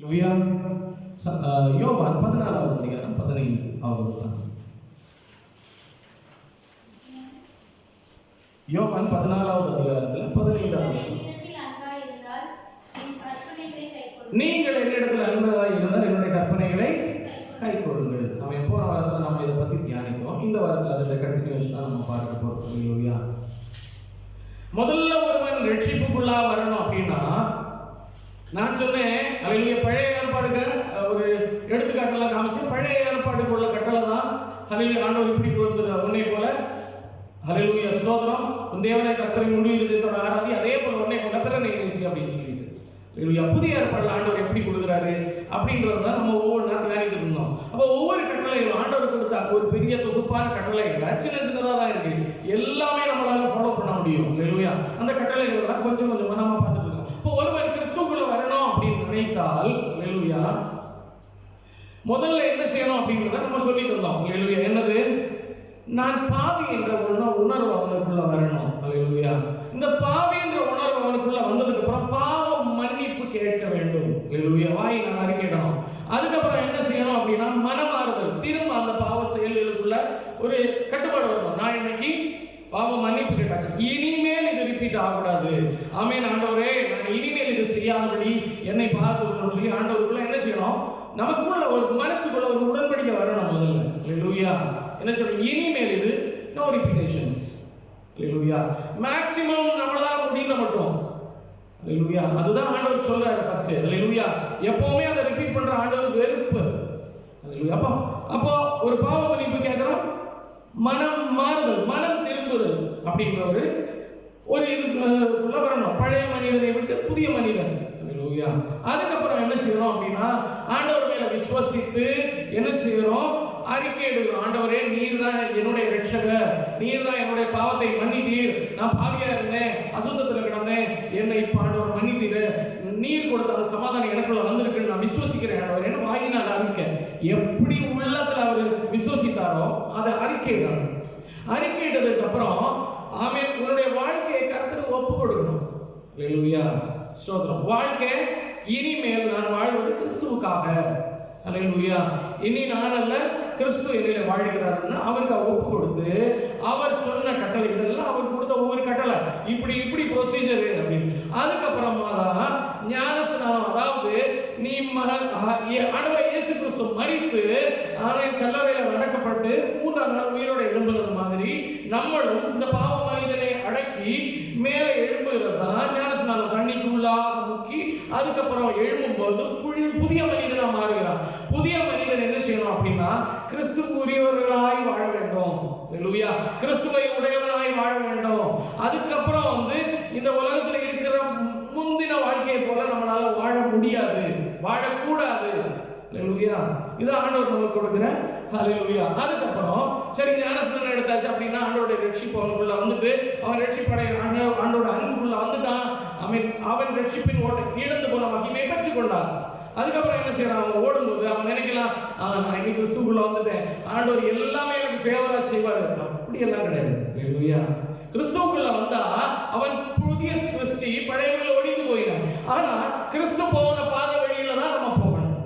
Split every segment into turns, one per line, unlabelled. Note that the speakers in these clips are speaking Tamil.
யோவான் 14வது அதிகாரம் 15வது வசனம். யோவான் 14வது அதிகாரத்தில் 15வது வசனம். நீங்கள் என்னிடத்தில் அன்பாய் இருந்தால் என்னுடைய கற்பனைகளை கைக்கொள்ளுங்கள். நம்ம போன வாரத்தில் நம்ம இதை பற்றி தியானித்தோம். இந்த வாரத்தில் அதை கண்டினியூஷன் தான் நம்ம பார்க்க போகிறோம். முதல்ல ஒருவன் ரட்சிப்புக்குள்ளா வரணும் அப்படின்னா, நான் சொன்னேன் அல்லேலூயா, பழைய ஏற்பாடுக்கு ஒரு எடுத்துக்காட்டெல்லாம் காமிச்சு, பழைய ஏற்பாடுக்கு உள்ள கட்டளை தான் அல்லேலூயா, ஆண்டவர் இப்படி கொடுத்துரு உன்னை போல அல்லேலூயா ஸ்தோத்திரம், உன் தேவனை கர்த்தரை முழு இதயத்தோட ஆராதி, அதே போல உன்னை போல பிறனை நேசி அப்படின்னு சொல்லிட்டு அல்லேலூயா. புதிய ஏற்பாடுல ஆண்டவர் எப்படி கொடுக்குறாரு அப்படின்றது தான் நம்ம ஒவ்வொரு நாள் தியானித்துட்டு இருந்தோம். அப்போ ஒவ்வொரு கட்டளைகளும் ஆண்டவர் கொடுத்தா ஒரு பெரிய தொகுப்பான கட்டளைகள் சின்னதாக தான் இருக்கு, எல்லாமே நம்மளால ஃபாலோ பண்ண முடியும் அல்லேலூயா. அந்த கட்டளைகள் தான் கொஞ்சம் கொஞ்சமா நம்ம பார்த்துட்டு இருக்கோம். இப்போ ஒருவர் கிறிஸ்துவுக்குள்ள வரணும் அப்படின்னு நினைத்தால் அல்லேலூயா, முதல்ல என்ன செய்யணும் அப்படிங்கிறத நம்ம சொல்லி தந்தோம் அல்லேலூயா. என்னது? நான் பாவி என்ற உணர்வு அவனுக்குள்ள வரணும் அல்லேலூயா. இந்த பாவி என்ற உணர்வு அவனுக்குள்ள வந்ததுக்கு அப்புறம் பாவ மன்னிப்பு கேட்க வேண்டும் அல்லேலூயா. வாய் நான் அறிக்கையிடணும். அதுக்கப்புறம் என்ன செய்யணும் அப்படின்னா, மனமாறுதல், திரும்ப அந்த பாவ செயல்களுக்குள்ள ஒரு கட்டுப்பாடு வரணும். நான் இன்னைக்கு பாவ மன்னிப்பு கேட்டாச்சு, இனிமேல் இது ரிப்பீட் ஆகக்கூடாது. ஆமென் ஆண்டவரே, நான் இனிமேல் இது செய்யாதபடி என்னை பார்த்துக்கணும்னு சொல்லி ஆண்டவருக்குள்ள என்ன செய்யணும், நமக்குள்ள ஒரு மனசுக்குள்ள ஒரு உடன்படிக்கை வரணும் முதல்ல அல்லேலூயா. என்ன சொல்றோம், இனிமேல் இது நோ ரிப்பீட்டேஷன்ஸ் அல்லேலூயா. மேக்ஸிமம் நம்மளால முடிந்த மட்டும் அல்லேலூயா. அதுதான் ஆண்டவர் சொல்றாரு ஃபர்ஸ்ட் அல்லேலூயா. எப்பவுமே அதை ரிப்பீட் பண்ற ஆண்டவர் வெறுப்பு அல்லேலூயா. அப்போ ஒரு பாவ மன்னிப்பு கேட்கிறோம், மனம் மாறுதல், மனம் திரும்புதல் அப்படிங்கிற ஒரு இதுக்குள்ள வரணும். பழைய மனிதனை விட்டு புதிய மனிதன் அல்லேலூயா. அதுக்கப்புறம் என்ன செய்யறோம் அப்படின்னா, ஆண்டவர் மேல விசுவசித்து என்ன செய்யறோம், அறிக்கை எடுக்கிறோம். ஆண்டவரே, நீர் தான் என்னுடைய ரட்சகர், நீர் தான் என்னுடைய பாவத்தை மன்னித்தீர், நான் பாவியா இருந்தேன், அசுத்தத்தில் கிடந்தேன், என்னை இப்ப ஆண்டவர் மன்னித்தீர், நீர் கொடுத்த அந்த சமாதானம் எனக்குள்ள வந்திருக்குன்னு நான் விசுவசிக்கிறேன் ஆண்டவர். என்ன வாயினால் அறிக்கை, எப்படி உள்ளத்துல அவர் விசுவசித்தாரோ அதை அறிக்கையிடணும். அறிக்கையிட்டதுக்கு அப்புறம் ஆமென், உன்னுடைய வாழ்க்கையை கர்த்தருக்கு ஒப்பு கொடுக்கணும் அல்லேலூயா ஸ்தோத்திரம். வாழ்க்கை இனிமேல் நான் வாழ்வது கிறிஸ்துவுக்காக அல்லேலூயா. இனி நான் அல்ல, கிறிஸ்து என்னிலே வாழ்கிறாருன்னு அவருக்கு ஒப்பு கொடுத்து, அவர் சொன்ன கட்டளை இதெல்லாம் அவர் கொடுத்த ஒவ்வொரு கட்டளை, இப்படி இப்படி ப்ரொசீஜர் அப்படின்னு. அதுக்கப்புறமா தான் ஞானஸ்நானம், அதாவது நீ ஆண்டவர் இயேசு கிறிஸ்து மரித்து கல்லறையில் அடக்கப்பட்டு 3ஆம் நாள் உயிரோட எழும்புகிறது மாதிரி நம்மளும் இந்த பாவ மனிதனை அடக்கி மேலே எழும்புகிறது தான் ஞானஸ்நானம். தண்ணிக்குள்ளாக முக்கி அதுக்கப்புறம் எழும்பும்போது புதிய மனிதனா மாறுகிறான். புதிய மனிதன் என்ன செய்யணும் அப்படின்னா, கிறிஸ்துவுக்கு உரியவர்களாய் வாழ வேண்டும் அல்லேலூயா. கிறிஸ்துவை உடையவனாய் வாழ வேண்டும். அதுக்கப்புறம் இந்த உலகத்தில் இருக்கிற முந்தின வாழ்க்கையை போல நம்மளால வாழ முடியாது, வாழக்கூடாது அல்லேலூயா. இது ஆண்டவர் நமக்கு கொடுக்கிற அல்லேலூயா. அதுக்கப்புறம் சரி, ஞானஸ்நானம் எடுத்தாச்சு அப்படின்னா ஆண்டோட ரட்சிப்பு அவனுக்குள்ள வந்துட்டு, அவன் ரட்சிப்படை ஆண்டோட அன்புக்குள்ள வந்துட்டான். அவன் ரட்சிப்பின் ஓட்டை இழந்து போன மகிமை பெற்றுக் கொண்டான். அதுக்கப்புறம் என்ன செய்யறான், அவன் ஓடும்போது அவன் நினைக்கலாம், நான் இன்னைக்கு கிறிஸ்துக்குள்ள வந்துட்டேன், ஆண்டவர் எல்லாமே எனக்கு ஃபேவரா செய்வாரு. அப்படி எல்லாம் கிடையாது அல்லேலூயா. கிறிஸ்துவுக்குள்ள வந்தா அவன் புதிய சிருஷ்டி, பழையவர்கள் ஒழிந்து போயினான். ஆனா கிறிஸ்து போன பாதை வழியில தான் நம்ம போகணும்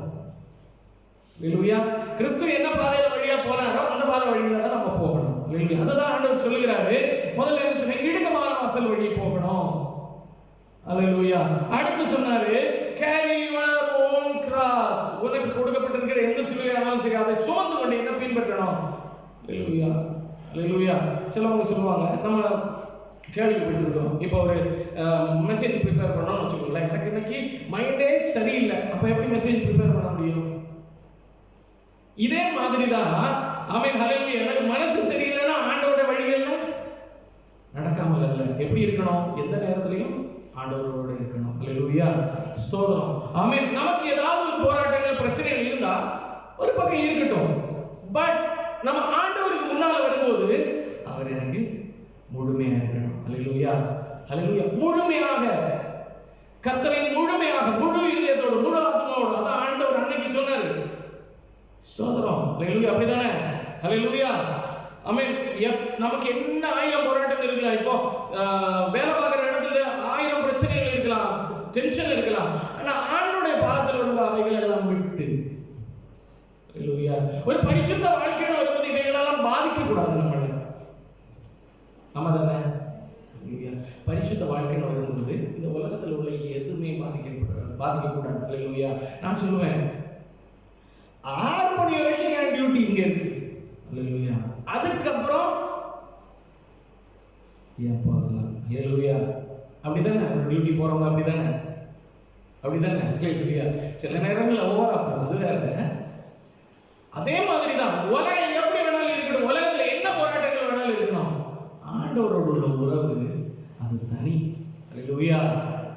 அல்லேலூயா. கிறிஸ்து என்ன பாதையில வழியா போனாரோ அந்த பாதை வழியில தான் நம்ம போகணும் அல்லேலூயா. அதுதான் ஆண்டவர் சொல்லுகிறாரு. முதல்ல என்ன சொன்னேன், இடுக்கமான வாசல் வழி போகணும் அல்லேலூயா. அடுத்து சொன்னாரு, carry your own cross, உனக்கு கொடுக்கப்பட்டிருக்கிற எந்த சிலுவையானாலும் சரி அதை சுமந்து கொண்டு என்ன பின்பற்றணும் அல்லேலூயா அல்லேலூயா. சிலவங்க சொல்லுவாங்க, நம்ம கேள்விப்பட்டிருக்கோம், இப்போ ஒரு மெசேஜ் ப்ரிப்பேர் பண்ணணும்னு வச்சுக்கோங்களேன், எனக்கு இன்னைக்கு மைண்டே சரியில்லை, அப்போ எப்படி மெசேஜ் ப்ரிப்பேர் பண்ண முடியும்? இதே மாதிரி தான் ஆமென் ஹல்லேலூயா. எனக்கு மனசு சரியில்லைன்னா ஆண்டவரோட வழிகள்ல நடக்காமல் அல்ல, எப்படி இருக்கணும், எந்த நேரத்திலையும் ஆண்டவரோட இருக்கணும் அல்லேலூயா ஸ்தோத்திரம். ஆமென். நமக்கு ஏதாவது ஒரு போராட்டங்கள் பிரச்சனைகள் இருந்தா ஒரு பக்கம் இருக்கட்டும், பட் நம்ம ஆண்டவருக்கு முன்னால வரும்போது அவர் எனக்கு முழுமையாக இருக்கணும் அல்லேலூயா அல்லேலூயா. முழுமையாக கர்த்தரை முழுமையாக முழு இதயத்தோடு முழு ஆத்மாவோடு, அதான் ஆண்டவர் அன்னைக்கு சொன்னாரு ஸ்தோத்திரம் அல்லேலூயா. அப்படிதானே அல்லேலூயா ஆமென். நமக்கு என்ன 1000 போராட்டங்கள் இருக்கலாம், இப்போ வேலை பார்க்குற இடத்துல 1000 பிரச்சனைகள் இருக்கலாம், டென்ஷன் இருக்கலாம், ஆனா ஆண்டோடைய பாதத்தில் வரும்போது அவைகள் ஒரு பரிசுத்த வாழ்க்கையில வரும்போது இவைகளெல்லாம் பாதிக்க கூடாது நம்மள. நம்ம தானே பரிசுத்த வாழ்க்கைன்னு வரும்போது இந்த உலகத்தில் உள்ள எதுவுமே பாதிக்கக்கூடாது. அல்லேலூயா. நான் சொல்லுவேன் 6 மணி வரைக்கும் என் டியூட்டி இங்க இருக்கு. அல்லேலூயா. அதுக்கப்புறம் என் பர்சனல். அல்லேலூயா. அப்படிதானே டியூட்டி போறவங்க அப்படிதானே. அல்லேலூயா. சில நேரங்களில் ஓவரா போகுது வேற. அதே மாதிரி தான் உலகம் எப்படி வேணாலும் இருக்கணும், உலகத்துல என்ன போராட்டங்கள் வேணாலும் இருக்கணும், ஆண்டவரோட உள்ள உறவு அது தனி. அல்லேலூயா.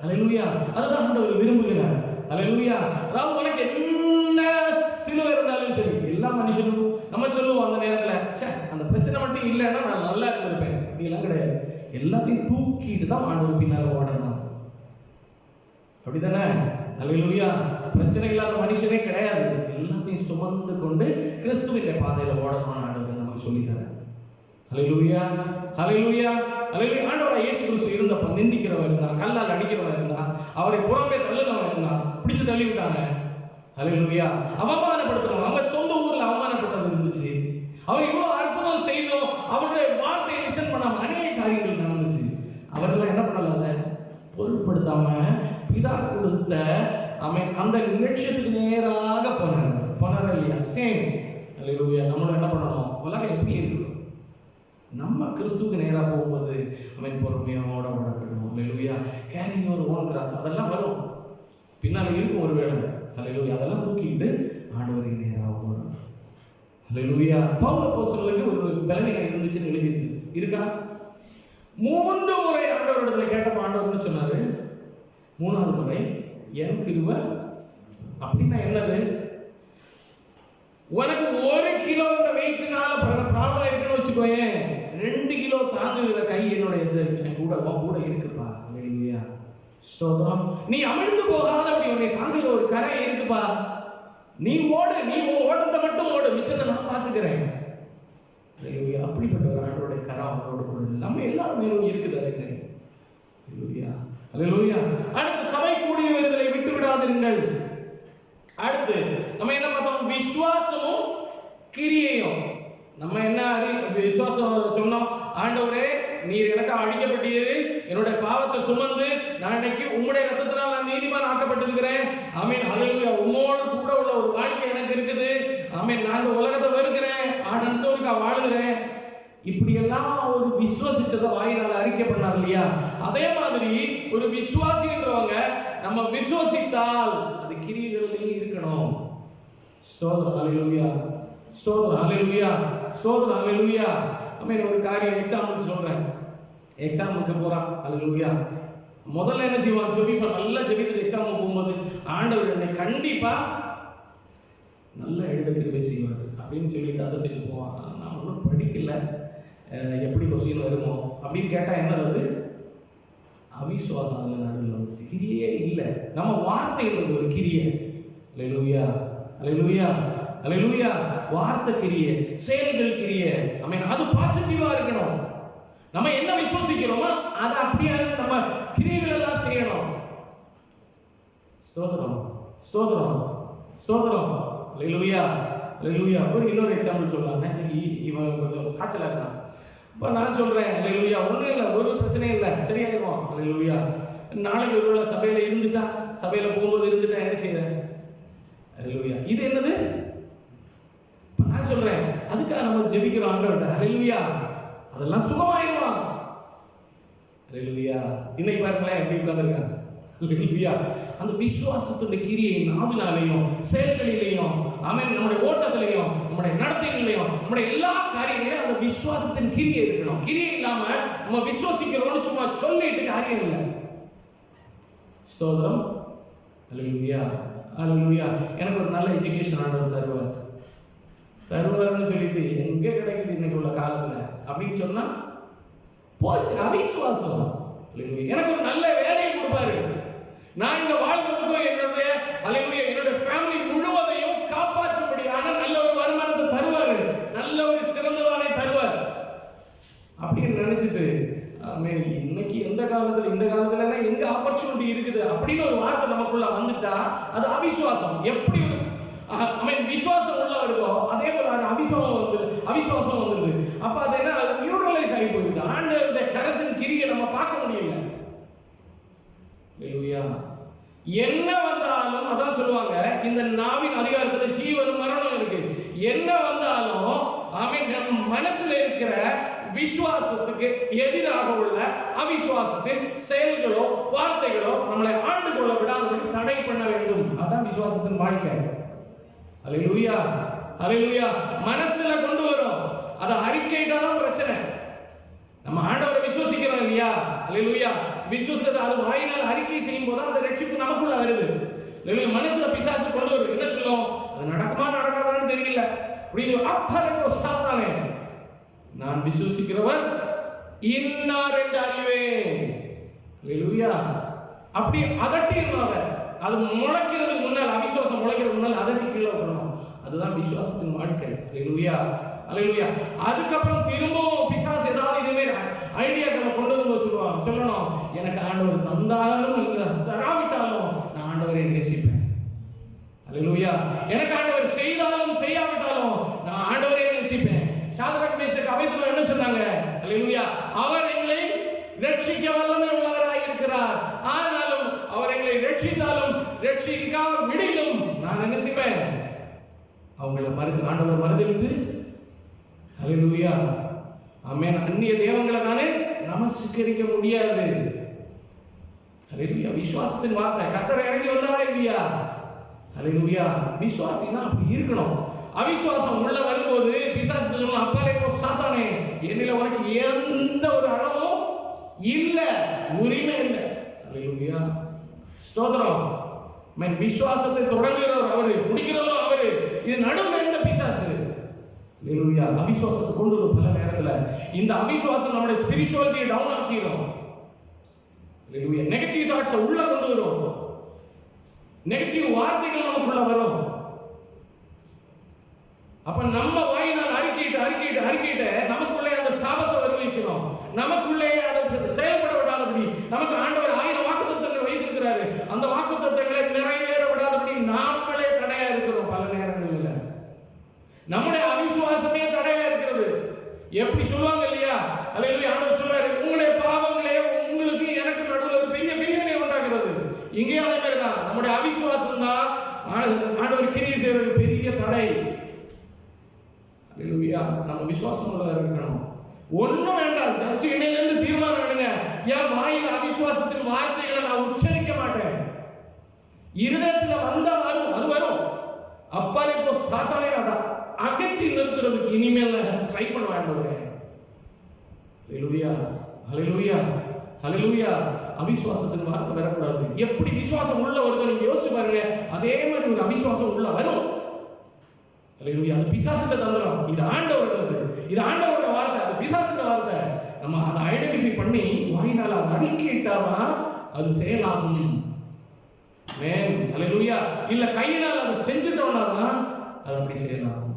அல்லேலூயா. அதுதான் ஆண்டவர் விரும்புகிறார். அல்லேலூயா. அதாவது உனக்கு என்ன சிலுவை இருந்தாலும் சரி, எல்லா மனுஷனும் நம்ம சொல்லுவோம் அந்த நேரத்துல, அந்த பிரச்சனை மட்டும் இல்லைன்னா நான் நல்லா இருந்திருப்பேன். அப்படிலாம் கிடையாது. எல்லாத்தையும் தூக்கிட்டு தான் ஆண்டவர் பின்னால ஓடணும். அப்படிதானே. அல்லேலூயா. பிரச்சனை இல்லாத மனுஷனே கிடையாது. எல்லாத்தையும் சுமந்து கொண்டு கிறிஸ்துவின் பாதையில ஓடணும்னு ஆண்டவர் நமக்கு சொல்லித்தரார். அல்லேலூயா. அல்லேலூயா. அல்லேலூயா. ஆண்டவராகிய இயேசு கிறிஸ்து இருந்தப்ப நிந்திக்கிறவன் இருந்தா, கல்லால் அடிக்கிறவன் இருந்தா, அவரை புறம்பே தள்ளுனவன் இருந்தா, பிடிச்சு தள்ளி விட்டாங்க. அல்லேலூயா. அவமானப்படுத்தணும். அவன் சொந்த ஊர்ல அவமானப்பட்டது இருந்துச்சு. அவன் இவ்வளவு அற்புதம் செய்தோம், அவருடைய வார்த்தையை லிசன் பண்ணாம அநேக காரியங்கள் நடந்துச்சு. அவர்கள் என்ன பண்ணல, பொருட்படுத்தாம பிதா கொடுத்த அவன் அந்த லட்சியத்துக்கு நேராக போனார் இல்லையா. சேம். அல்லேலூயா. நம்மளும் என்ன பண்ணணும், உலகம் எப்படி இருக்கணும், நம்ம கிறிஸ்துவுக்கு நேராக போகும்போது அவன் பொறுமையோட ஓடப்படணும். அல்லேலூயா. கேரிங் யுவர் ஓன் கிராஸ் அதெல்லாம் வரும், பின்னால இருக்கும் ஒரு வேலை. அல்லேலூயா. அதெல்லாம் தூக்கிட்டு ஆண்டவருக்கு நேராக போகணும். அல்லேலூயா. பவுல் அப்போஸ்தலருக்கு ஒரு பலவீனம் இருந்துச்சுன்னு எழுதி இருக்கா. 3 முறை ஆண்டவரிடத்துல கேட்டப்ப ஆண்டவர் சொன்னாரு, 3வது முறை என் கிருபை. அப்படின்னா என்னது, உனக்கு 1 கிலோ வெயிட்னால ப்ராப்ளம் இருக்குன்னு வச்சுக்கோயேன், 2 கிலோ தாங்குகிற கை என்னுடைய கூட இருக்குப்பா. அல்லேலூயா. ஸ்தோத்திரம். நீ அமிழ்ந்து போகாதபடி உன்னை தாங்குகிற ஒரு கரை இருக்குப்பா. நீ ஓடு, நீ ஓட்டத்தை மட்டும் ஓடு, மிச்சத்தை நான் பார்த்துக்கிறேன். அல்லேலூயா. அப்படிப்பட்ட ஒரு ஆண்டவருடைய கரம் அவரோட கூட நம்ம எல்லாரும் மேலும் இருக்குது. அல்லேலூயா. அல்லேலூயா. அடுத்து சபை கூடி வருதலை விட்டு விடாதீர்கள். அடுத்து நம்ம என்ன பார்த்தோம், விசுவாசமும் கிரியையும். நம்ம என்ன விசுவாசம் சொன்னோம், ஆண்டவரே நீர் எனக்கு அழிக்கப்பட்டீர், என்னுடைய பாவத்தை சுமந்து நான் இன்னைக்கு உம்முடைய ரத்தத்தினால் நான் நீதிமான் ஆக்கப்பட்டிருக்கிறேன். ஆமென். அல்லேலூயா. உம்மோடு கூட உள்ள ஒரு வாழ்க்கை எனக்கு இருக்குது. ஆமென். நான் உலகத்தை வெறுக்கிறேன், ஆண்டவருக்கா வாழுகிறேன். இப்படி எல்லாம் ஒரு விசுவாசிச்சதை வாயினால் அறிக்கை பண்ணார் இல்லையா. அதே மாதிரி ஒரு விசுவாசின்றவங்க நம்ம விசுவாசித்தால் அது கிரியைகளிலேயே இருக்கணும். ஸ்தோத்திரம். அல்லேலூயா. ஸ்தோத்திரம். அல்லேலூயா. ஸ்தோத்திரம். அல்லேலூயா. ஆமென். ஒரு காரியம் எக்ஸாம்பிள் சொல்றேன். எக்ஸாமுக்கு போறான். அல்லேலூயா. முதல்ல என்ன செய்வான், ஜெபிப்பான். நல்லா ஜெபித்து எக்ஸாமுக்கு போகும்போது ஆண்டவர் என்னை கண்டிப்பா நல்லா எழுத கிருபை செய்வார் அப்படின்னு சொல்லிட்டு அதை செஞ்சு போவான். நான் ஒன்றும் படிக்கல, எப்படி கொஸ்டின் வருமோ அப்படின்னு கேட்டா என்னது, அவிசுவாசம் அதில் நடுவில் வந்துச்சு. கிரியே இல்லை. நம்ம வார்த்தைகள் ஒரு கிரியை. அல்லேலூயா. அல்லேலூயா. அல்லேலூயா. வார்த்தை கிரியை, செயல்கள் கிரியை. அது பாசிட்டிவா இருக்கணும். நம்ம என்ன விசுவாசிக்கிறோமோ அதை அப்படியே நம்ம கிரியைகள் எல்லாம் செய்யணும். ஸ்தோத்திரம். ஸ்தோத்திரம். ஸ்தோத்திரம். அல்லேலூயா. அல்லேலூயா. இன்னொரு எக்ஸாம்பிள் சொல்லலாம். இவன் கொஞ்சம் காய்ச்சலா இருக்கான். இப்போ நான் சொல்றேன், அல்லேலூயா, ஒன்றும் இல்லை, ஒரு பிரச்சனையும் இல்லை, சரியாயிருவோம். அல்லேலூயா. நாளைக்கு ஒருவேளை சபையில இருந்துட்டா, சபையில போகும்போது இருந்துட்டா என்ன செய்யறேன். அல்லேலூயா. இது என்னது, நான் சொல்றேன், அதுக்காக நம்ம ஜெபிக்கிறோம் ஆண்டவர்கிட்ட. அல்லேலூயா. அதெல்லாம் சுகமாயிருவான். அல்லேலூயா. இன்னைக்கு பாருங்களேன் எப்படி உட்கார்ந்திருக்காங்க. அல்லேலூயா. அந்த விசுவாசத்துடைய கிரியை நாவினாலையும் செயல்களிலையும், ஆமென், நம்முடைய ஓட்டத்திலையும், நம்முடைய நடத்தைகளிலையும், நம்முடைய எல்லா காரியங்களையும் அந்த விசுவாசத்தின் கிரியை இருக்கணும். கிரியை இல்லாம நம்ம விசுவாசிக்கிறோம்னு சும்மா சொல்லிட்டு காரியம் இல்லை. ஸ்தோத்திரம். அல்லேலூயா. அல்லேலூயா. எனக்கு ஒரு நல்ல எஜுகேஷன் ஆண்டவர் தருவார்னு சொல்லிட்டு எங்க கிடைக்குது இன்னைக்கு உள்ள காலத்துல அப்படின்னு சொன்னா போச்சு, அவிசுவாசம். எனக்கு ஒரு நல்ல வேலையை கொடுப்பாரு, நான் இங்க வாழ்றதுக்கும் என்னுடைய அல்லேலூயா என்னுடைய ஃபேமிலி முழுவதையும் காப்பாற்றும்படியான நல்ல ஒரு வருமானத்தை தருவாரு, நல்ல ஒரு சிறந்தவானை தருவார் அப்படின்னு நினைச்சிட்டு இன்னைக்கு இந்த காலத்துல எங்க ஆப்பர்ச்சுனிட்டி இருக்குது அப்படின்னு ஒரு வார்த்தை நமக்குள்ள வந்துட்டா அது அவிசுவாசம். எப்படி விசுவாசம் உள்ள வருதோ அதே போல அவிசுவாசம் வந்துருது. அப்ப அது என்ன, அது நியூட்ரலைஸ் ஆகி போயிடுது. ஆண்டவருடைய கரத்தின் கிரியை நம்ம பார்க்க முடியல. ஹல்லேலூயா. என்ன வந்தாலும் அதான் சொல்லுவாங்க, இந்த நாவின் அதிகாரத்துல ஜீவனும் மரணம் இருக்கு. என்ன வந்தாலும் நம்ம மனசுல இருக்கிற விசுவாசத்துக்கு எதிராக உள்ள அவிசுவாசத்தின் செயல்களோ வார்த்தைகளோ நம்மளை ஆண்டு கொள்ள விடாதபடி தடை பண்ண வேண்டும். அதான் விசுவாசத்தின் வாழ்க்கை. ஹல்லேலூயா, ஹல்லேலூயா. மனசுல கொண்டு வரும், அதை அறிக்கையிட்டாதான் பிரச்சனை. நம்ம ஆண்டவரை விசுவாசிக்கிறோம் இல்லையா? ஹல்லேலூயா. விசுவாசத்தை அது வாயினால் அறிக்கை செய்யும் போது அந்த ரட்சிப்பு நமக்குள்ள வருது. ஹல்லேலூயா. மனசுல பிசாசு கொண்டு வரும், என்ன சொல்லும், அது நடக்குமா நடக்காதான்னு தெரியல அப்படின்னு. அப்போ சாத்தானே, நான் விசுவாசிக்கிறவர் இன்னார் என்று அறிவேன். ஹல்லேலூயா. அப்படி அதட்டினால அது முளைக்கிறதுக்கு முன்னால், அவிசுவாசம் முளைக்கிறதுக்கு முன்னால் அதட்டி கீழே விடணும். அதுதான் விசுவாசத்தின் வாழ்க்கை. ஹல்லேலூயா, ஹல்லேலூயா. அதுக்கப்புறம் திரும்பவும் பிசாசு ஏதாவது இதுவே ஐடியாக்களை கொண்டு வந்து சொல்லணும், எனக்கு ஆண்டவர் தந்தாலும் இல்லை தராவிட்டாலும் நான் ஆண்டவரை நேசிப்பேன். ஹல்லேலூயா. எனக்கு ஆண்டவர் செய்தாலும் செய்யாவிட்டாலும் நான் ஆண்டவரை நேசிப்பேன். சாத்ராக் மேஷாக் அபேத்நேகோ என்ன சொன்னாங்க? ஹல்லேலூயா. அவர் எங்களை ரட்சிக்க வல்லமை உள்ளவராய் இருக்கிறார். ஆனாலும் அவர் எங்களை ரட்சித்தாலும் ரட்சிக்காம விடிலும் நான் என்ன செய்வேன்? அவங்களை ஆண்டவர் மறுதலித்து, ஹல்லேலூயா, ஆமென், அந்நிய தெய்வங்களை நானே நமஸ்கரிக்க முடியாது. ஹல்லேலூயா. விசுவாசத்தின் வார்த்தை கர்த்தர் இறங்கி வந்தாரா இல்லையா? ஹல்லேலூயா. விசுவாசினா அப்படி இருக்கணும். அவிசுவாசம் உள்ள வரும்போது பிசாசு சொல்லுவான், அப்பாலே போ சாத்தானே, என்னில உனக்கு எந்த ஒரு அளவும் இல்ல, உரிமை இல்லை. ஹல்லேலூயா, ஸ்தோத்திரம். விசுவாசத்தை தொடங்குகிறவர் அவரு, முடிக்கிறவரும் அவரு. இது நடுவில் இருந்த பிசாசு. ஹல்லேலூயா. அவிசுவாசத்தை கொண்டு வரும் பல நேரத்துல. இந்த அவிசுவாசம் நம்முடைய ஸ்பிரிச்சுவாலிட்டியை டவுன் ஆக்கிரும். ஹல்லேலூயா. நெகட்டிவ் தாட்ஸ் உள்ள கொண்டு வரும், நெகட்டிவ் வார்த்தைகள் நமக்குள்ள வரும். அப்ப நம்ம வாயினால் அறிக்கையிட்டு நமக்குள்ளே அந்த சாபத்தை வருவிக்கிறோம். நமக்குள்ளே அதை செயல்பட விடாதபடி, நமக்கு ஆண்டவர் 1000 வாக்குத்தத்தங்களை வைத்திருக்கிறாரு, அந்த வாக்குத்தத்தங்களை நிறைவேற விடாதபடி நாமளே தடையா இருக்கிறோம். பல நேரங்களில் நம்முடைய அவிசுவாசமே தடையா இருக்கிறது. எப்படி சொல்லுவாங்க இல்லையா? ஹல்லேலூயா. ஆண்டவர் சொல்றாரு, உங்களுடைய பாவங்களே உங்களுக்கு எனக்கு நடுவில் ஒரு பெரிய பிரிவினை உண்டாகிறது. இங்கே அதே மாதிரி தான் நம்முடைய அவிசுவாசம் தான் ஆண்டவர் கிரியை செய்வதற்கு பெரிய தடை. ஹல்லேலூயா. நம்ம விசுவாசம் உள்ளவரா இருக்கணும். ஒண்ணும் வேண்டாம், ஜஸ்ட் இன்னையிலிருந்து தீர்மானம் எடுங்க, என் வாயில் அவிசுவாசத்தின் வார்த்தைகளை நான் உச்சரிக்க மாட்டேன். இருதயத்துல வந்தா வரும், அது வரும். அப்பாலே போ சாத்தானே, அதை அகற்றி நிறுத்துறதுக்கு இனிமேல் ட்ரை பண்ண வேண்டாம். ஹல்லேலூயா, ஹல்லேலூயா, ஹல்லேலூயா. அவிசுவாசத்தின் வார்த்தை வரக்கூடாது. எப்படி விசுவாசம் உள்ள வருது நீங்க யோசிச்சு பாருங்க. அதே மாதிரி ஒரு அவிசுவாசம் உள்ள வரும். ஹல்லேலூயா. அது பிசாசுக்கு தந்திரம், இது ஆண்டவரோடது, இது ஆண்டவரோட வார்த்தை, அது பிசாசுக்கு வார்த்தை. நம்ம அதை ஐடென்டிஃபை பண்ணி வாயினால அதை அறிக்கையிட்டாதான் அது செயலாகும். ஆமென், ஹல்லேலூயா. இல்ல கையினால் அதை செஞ்சுட்டோம்னா தான் அது அப்படி செயலாகும்.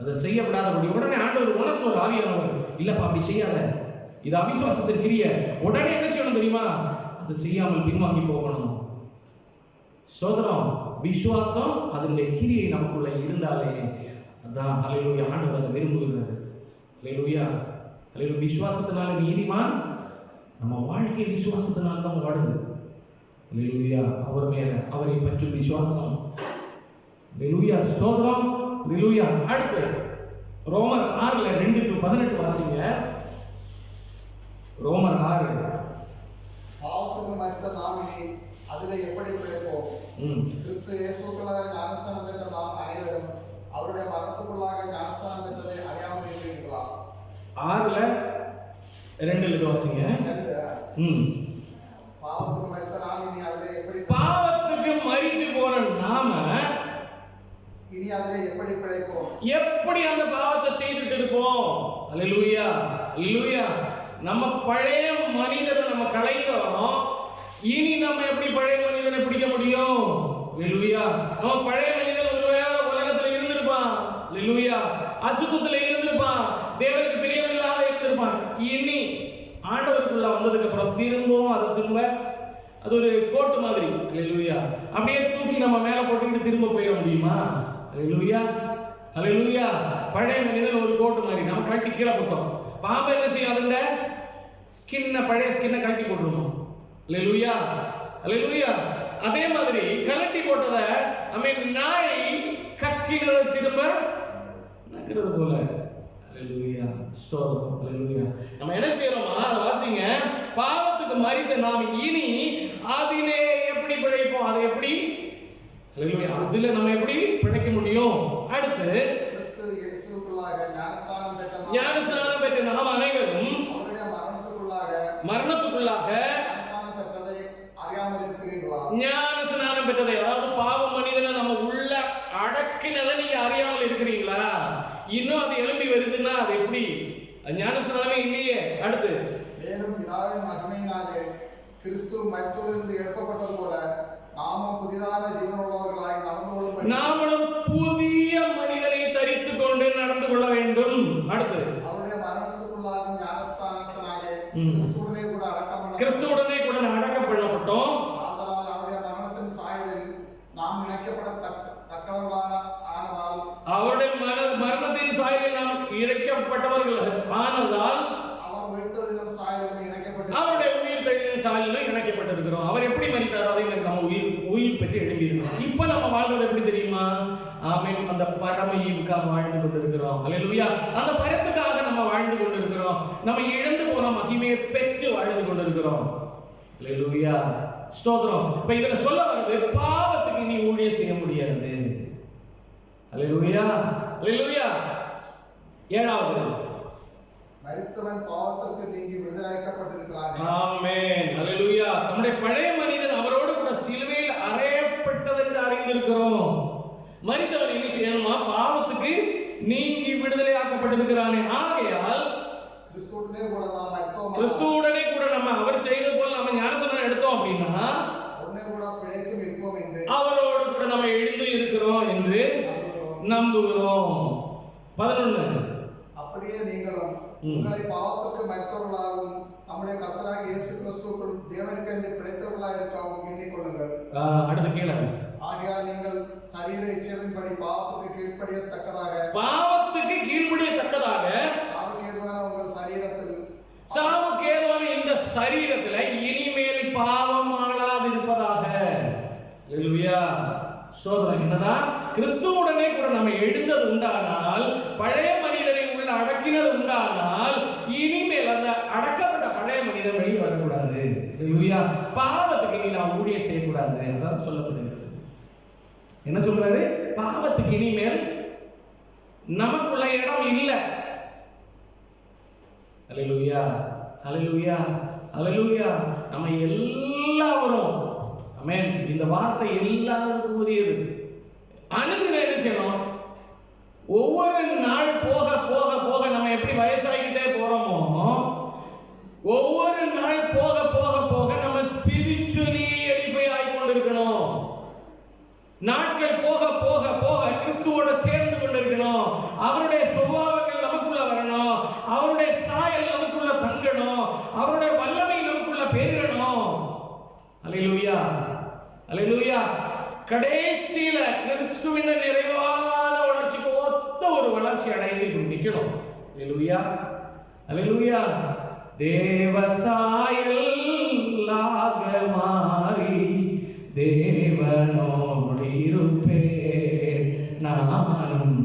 அதை செய்யப்படாதபடி உடனே ஆண்டவர் உணர்த்து ஒரு ஆவியானவர், இல்லப்பா அப்படி செய்யாத, இது அவிசுவாசத்தின் கிரியை. உடனே என்ன செய்யணும் தெரியுமா? அது செய்யாமல் பின்வாங்கி போகணும். சோதரம் விசுவாசம் அதனுடைய கிரியை நமக்குள்ள இருந்தாலே அதான் ஹல்லேலூயா, ஆண்டவர் அதை விரும்புகிறார். ஹல்லேலூயா, ஹல்லேலூயா. விசுவாசத்தினால நீதிமான், நம்ம வாழ்க்கை விசுவாசத்தினால தான் வாடுது. ஹல்லேலூயா. அவர் மேல அவரை பற்றும் விசுவாசம். ஹல்லேலூயா, ஸ்தோத்திரம். ஹல்லேலூயா. அடுத்து ரோமர் 6:2-18 வாசிங்க. ரோமர் 6.
பாவத்துக்கு மரித்த நாம் இனி அதிலே எப்படி பிழைப்போம்? கிறிஸ்து இயேசுவுக்குள்ளாக ஞானஸ்தானம் பெற்ற நாம் அனைவரும் அவருடைய மரணத்துக்குள்ளாக ஞானஸ்தானம் பெற்றதை அறியாமல் இருக்கிறீர்களா?
6:2 வாசிங்க.
பாவத்துக்கு மரித்த நாம் இனி அதிலே எப்படி,
பாவத்துக்கு மரித்து போன நாம
இனி அதிலே எப்படி பிழைப்போம்?
எப்படி அந்த பாவத்தை செய்துட்டு இருப்போம்? ஹல்லேலூயா, ஹல்லேலூயா. நம்ம பழைய மனிதனை நம்ம களைந்தோம், இனி நம்ம எப்படி பழைய மனிதனை பிடிக்க முடியும்? ஹல்லேலூயா. நம்ம பழைய மனிதன் ஒருவேளை உலகத்துல இருந்திருப்பான், ஹல்லேலூயா, அசுத்தத்துல இருந்திருப்பான், தேவனுக்கு பிரியமில்லாத இருந்திருப்பான். இனி ஆண்டவருக்குள்ள வந்ததுக்கு அப்புறம் திரும்பவும் அதை திரும்ப அது ஒரு கோட்டு மாதிரி. அல்லேலூயா. அப்படியே தூக்கி நம்ம மேல போட்டுக்கிட்டு திரும்ப போயிட முடியுமா? அல்லேலூயா. அல்லேலூயா. பழைய மனிதன் ஒரு கோட்டு மாதிரி நம்ம கழட்டி கீழே போட்டோம். பாம்பு என்ன செய்யும்? அதுல ஸ்கின்ன, பழைய ஸ்கின்னை கழட்டி போட்டுருவோம். அல்லேலூயா. அல்லேலூயா. அதே மாதிரி கழட்டி போட்டதை நம்ம நாய் கக்கினதை திரும்ப நக்கிறது போல. அல்லேலூயா. ஸ்தோத்திரம். அல்லேலூயா. நம்ம என்ன செய்யறோமா? அதை வாசிங்க. பாவத்துக்கு மரித்த நாம் இனி அதிலே எப்படி பிழைப்போம்? அதை எப்படி? அல்லேலூயா. அதுல நம்ம எப்படி பிழைக்க முடியும்? அடுத்து
கிறிஸ்து இயேசுவுக்குள்ளாக
ஞானஸ்நானம் பெற்ற நாம் அனைவரும்
அவருடைய
மரணத்துக்குள்ளாக
ஞானஸ்நானம் பெற்றதை அறியாமல் இருக்கிறீர்களா?
ஞானஸ்நானம் பெற்றதை, அதாவது பாவ மனிதனை நம்ம உள்ள அடக்கினதை நீங்க அறியாமல் இருக்கிறீங்களா? இன்னும் அது எழும்பி வருதுன்னா அது எப்படி? ஞானஸ்நானமே இல்லையே. அடுத்து
மேலும் பிதாவின் மகிமையினாலே கிறிஸ்து மரித்தோரிலிருந்து எழுப்பப்பட்டது போல நாமும் புதிதான ஜீவனுள்ளவர்களாய் நடந்து கொள்ளும்படி
நாமளும் புதிய மனிதனை தரித்துக் கொண்டு நடந்து கொள்ள வேண்டும். அடுத்து
அவருடைய மரணத்துக்குள்ளாகும் ஞானஸ்தானத்தினாலே
கிறிஸ்துவுடனே கூட அடக்கம் பண்ணப்பட்டோம்.
ஆதலால் அவருடைய மரணத்தின் சாயலில் நாம் இணைக்கப்படத்தக்கவர்களாக ஆனதால்,
அவருடைய மரணத்தின் சாயலில் நாம் இணைக்கப்பட்டவர்கள் ஆனதால்
அவர் உயிர்த்தெழுதலின் சாயலில் இணைக்கப்பட்டு
அவருடைய உயிர்த்தெழுதலின் சாயலில் இணைக்கப்பட்டிருக்கிறோம். அவர் எப்படி மரித்தாரோ அதே மாதிரி நம்ம உயிர் பெற்று எழும்பியிருக்கிறோம். இப்ப நம்ம வாழ்றது எப்படி தெரியுமா? ஆமென். அந்த பரம ஈவுக்காக வாழ்ந்து கொண்டிருக்கிறோம். அல்லேலூயா. அந்த பரத்துக்காக நம்ம வாழ்ந்து கொண்டிருக்கிறோம். நம்ம இழந்து போன மகிமையை பெற்று வாழ்ந்து கொண்டிருக்கிறோம். அல்லேலூயா. ஸ்தோத்திரம். இப்ப இதுல சொல்ல வர்றது, பாவத்துக்கு நீ ஊழியம் செய்ய முடியாது. அல்லேலூயா. அல்லேலூயா. ஏழாவது,
மரித்தவன் பாவத்திற்கு நீங்கி விடுதலையாக்கப்பட்டிருக்கிறான்.
ஆமென். அல்லேலூயா. நம்முடைய பழைய மனிதன் அவரோடு கூட சிலுவையில் அறையப்பட்டது என்று அறிந்திருக்கிறோம். மரித்தவன் என்ன செய்யணுமா? பாவத்துக்கு நீங்கி விடுதலையாக்கப்பட்டிருக்கிறானே. ஆகையால் கிறிஸ்துவுடனே கூட நம்ம அவர் செய்தது போல நம்ம ஞானஸ்நானம் எடுத்தோம் அப்படின்னா அவரோடு கூட நம்ம எழுந்து இருக்கிறோம் என்று நம்புகிறோம். 11
அப்படியே நீங்களும் உங்களை பாவத்துக்கு மரித்தவர்களாகவும் நம்முடைய கர்த்தராகிய இயேசு கிறிஸ்துவுக்குள் தேவனுக்கென்று பிழைத்தவர்களாக இருக்கவும் எண்ணிக்கொள்ளுங்கள்.
அடுத்து கீழே,
ஆகையால் நீங்கள் சரீர இச்சைகளின்படி பாவத்துக்கு கீழ்ப்படியத்தக்கதாக
சாவுக்கேதுவான இந்த சரீரத்தில் இனிமேல் பாவம் ஆளாதிருப்பதாக. அல்லேலூயா. ஸ்தோத்திரம். என்னதான் கிறிஸ்துவுடனே கூட நம்ம எழுந்தது உண்டானால், பழைய மனிதனை உள்ள அடக்கினது உண்டானால், இனிமேல் அந்த அடக்கப்பட்ட பழைய மனிதன் வெளியே வரக்கூடாது. அல்லேலூயா. பாவத்துக்கு நீ நான் ஊழியம் செய்யக்கூடாது. அதான் சொல்லப்படுகிறது. என்ன சொல்றாரு? பாவத்துக்கு இனிமேல் நமக்குள்ள இடம் இல்லை. அல்லேலூயா. அல்லேலூயா. அல்லேலூயா. நம்ம எல்லாரும், ஆமென், இந்த வார்த்தை எல்லாருக்கும் உரியது. அனுதினம் என்ன செய்யணும்? ஒவ்வொரு நாள் போக போக போக நம்ம எப்படி வயசாகிட்டே போறோமோ, ஒவ்வொரு நாள் போக போக போக நம்ம ஸ்பிரிச்சுவலி எடிஃபை ஆகி கொண்டிருக்கணும். நாட்கள் போக போக போக கிறிஸ்துவோட சேர்ந்து கொண்டிருக்கணும். அவருடைய சுபாவங்கள் நமக்குள்ள வரணும். அவருடைய சாயல் நமக்குள்ள தங்கணும். அவருடைய வல்லமை நமக்குள்ள பெருகணும். அல்லேலூயா. அல்லேலூயா. கடைசியில கிறிஸ்துவின் நிறைவான வளர்ச்சிக்கு ஒத்த ஒரு வளர்ச்சி அடைந்து நிற்கணும். அல்லேலூயா. அல்லேலூயா. தேவ சாயலாக மாறி தேவனோடு இருப்பேன், நானும்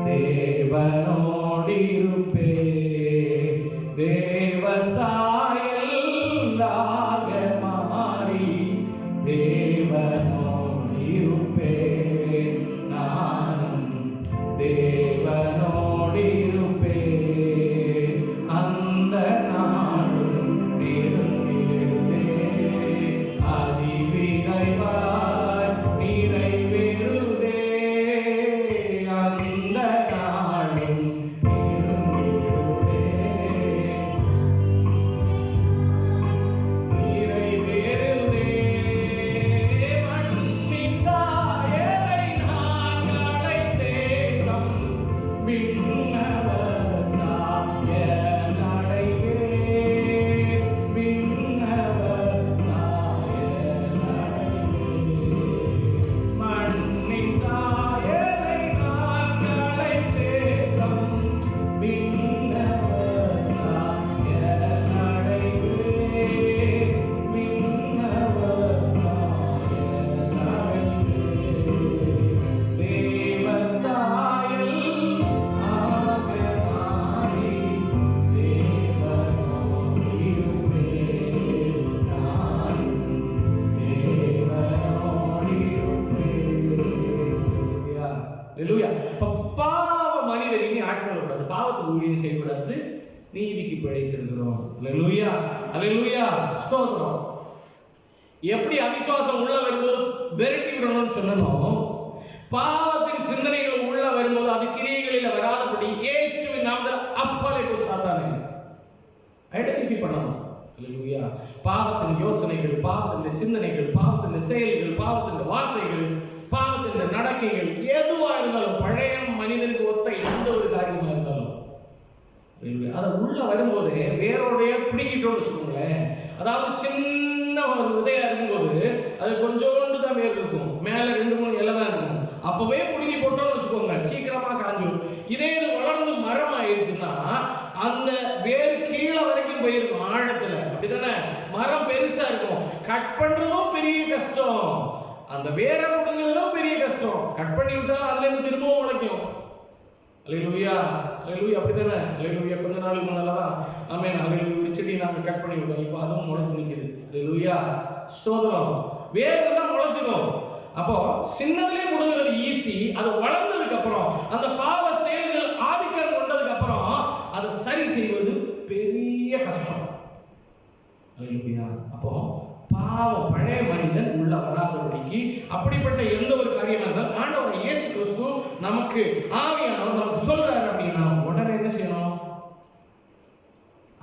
தேவனோடு இருப்பேன். தேவ சாயலாக மாறி தேவனோடு இருப்பேன், நானும் தேவனோடு இருப்பேன். அந்த நாளும் நெருங்கிடுதே, அதிவிரைவாய் நிறைவேறுதே. அந்த நாளும் நிறைவேறுதே. மண்ணின் சாயலை நான் அடைந்தேன், ஊழியம் செய்யக்கூடாது, நீதிக்கு பிழைத்திருக்கிறோம். அல்லேலூயா, அல்லேலூயா, ஸ்தோத்திரம். எப்படி அவிசுவாசம் உள்ள வரும்போது விரட்டி விடணும்னு சொல்லணும், பாவத்தின் சிந்தனைகள் உள்ள வரும்போது அது கிரியைகளில் வராதபடி இயேசுவின் நாமத்தில் அப்பாலே போய் சாத்தானே ஐடென்டிஃபை பண்ணணும். அல்லேலூயா. பாவத்தின் யோசனைகள், பாவத்தின் சிந்தனைகள், பாவத்தின் செயல்கள், பாவத்தின் வார்த்தைகள், பாவத்தின் நடக்கைகள் எதுவா இருந்தாலும், பழைய மனிதனுக்கு ஒத்த எந்த ஒரு காரியமா இருந்தாலும் அதை உள்ள வரும்போது வேரோடைய பிடிக்கிட்டோம்னு வச்சுக்கோங்களேன். அதாவது சின்ன ஒரு விதையா இருக்கும்போது அது கொஞ்சோண்டு தான் வேர் இருக்கும், மேல 2-3 இலை தான் இருக்கும். அப்பவே பிடுங்கி போட்டோம்னு வச்சுக்கோங்க, சீக்கிரமா காஞ்சிடும். இதே இது வளர்ந்து மரம் ஆயிடுச்சுன்னா அந்த வேர் கீழே வரைக்கும் போயிருக்கும், ஆழத்துல. அப்படிதானே? மரம் பெருசா இருக்கும், கட் பண்றதும் பெரிய கஷ்டம், அந்த வேரை பிடுங்குறதும் பெரிய கஷ்டம். கட் பண்ணி விட்டா அதுல இருந்து திரும்பவும் முளைக்கும். அல்லேலூயா, அல்லேலூயா, அப்படிதானே? அல்லேலூயா. கொஞ்ச நாளுக்கு முன்னாலதான் ஆமென், அல்லேலூயா, ஒரு செடி நாங்க கட் பண்ணி விட்டோம், இப்போ அதுவும் முளைச்சு நிக்குது. அல்லேலூயா, ஸ்தோத்திரம். வேர்ல தான் முளைச்சிடும். அப்போ சின்னதுலயே முடுங்குறது ஈஸி, அது வளர்ந்ததுக்கு அப்புறம் அந்த பாவ செயல்கள் ஆதிக்கம் கொண்டதுக்கு அப்புறம் அதை சரி செய்வது பெரிய கஷ்டம். அல்லேலூயா. அப்போ பாவம், பழைய மனிதன் உள்ள வராதபடிக்கு அப்படிப்பட்ட எந்த ஒரு காரியமா இருந்தாலும் ஆண்டவர் இயேசு கிறிஸ்து நமக்கு ஆவியானவர் நமக்கு சொல்றாரு அப்படின்னா உடனே என்ன செய்யணும்?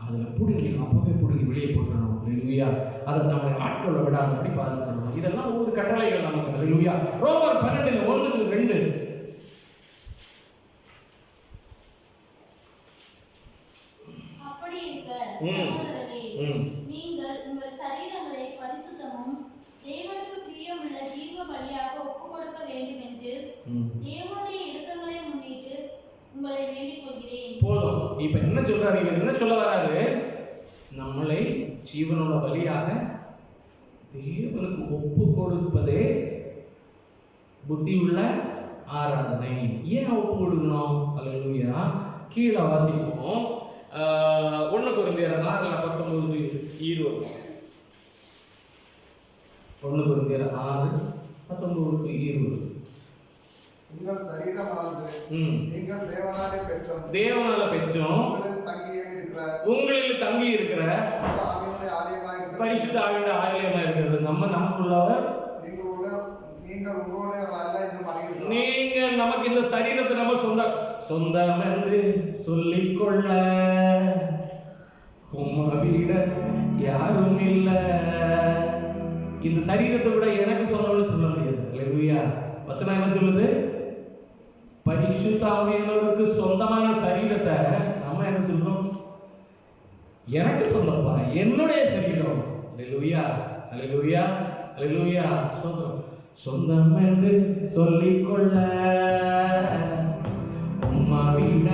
அதுல புடுங்கி, அப்பவே புடுங்கி வெளியே போட்டுறணும். அல்லேலூயா. அதை நம்மளை ஆட்களை விடாதபடி பாதுகாக்கணும். இதெல்லாம் ஒவ்வொரு கட்டளைகள் நமக்கு. அல்லேலூயா. ரோமர் 12:1-2.
அப்படி இருக்க சகோதரரே, நீங்கள் உங்கள் சரீரங்களை பரிசுத்தமும் தேவனுக்கு பிரியமுள்ள ஜீவ பலியாக ஒப்புக்கொடுக்க வேண்டும் என்று தேவனுடைய இரக்கங்களை முன்னிட்டு உங்களை வேண்டிக் கொள்கிறேன்.
போதும். இப்ப என்ன சொல்றாரு? இவர் என்ன சொல்ல வராரு? நம்மளை ஜீவனோட பலியாக தேவனுக்கு ஒப்பு கொடுப்பதே புத்தியுள்ள ஆராதனை. ஏன் ஒப்பு கொடுக்கணும்? அல்லேலூயா. கீழே வாசிப்போம். 1 கொரிந்தியர் 6:19-20. 1 கொரிந்தியர் 6:19-20.
உங்கள் சரீரமானது நீங்கள்
தேவனால பெற்றோம் உங்களில் தங்கி இருக்கிற பரிசுத்த ஆவியுடைய ஆலயமா இருக்கிறது. நமக்குள்ளவர் நீங்க நமக்கு இந்த சரீரத்தை நம்ம சொந்தம் என்று சொல்லிக்கொள்ள உம்மை விட யாரும் இல்ல. இந்த சரீரத்தை விட எனக்கு சொந்தம்னு சொல்ல முடியாது. அல்லேலூயா. வசனம் என்ன சொல்லுது? பரிசுத்த ஆவியானவருக்கு சொந்தமான சரீரத்தை நம்ம என்ன சொல்றோம்? எனக்கு சொந்தப்பா, என்னுடைய சரீரம். அல்லேலூயா, அல்லேலூயா, அல்லேலூயா. சொந்தம் என்று சொல்லிக்கொள்ள உம்மை விட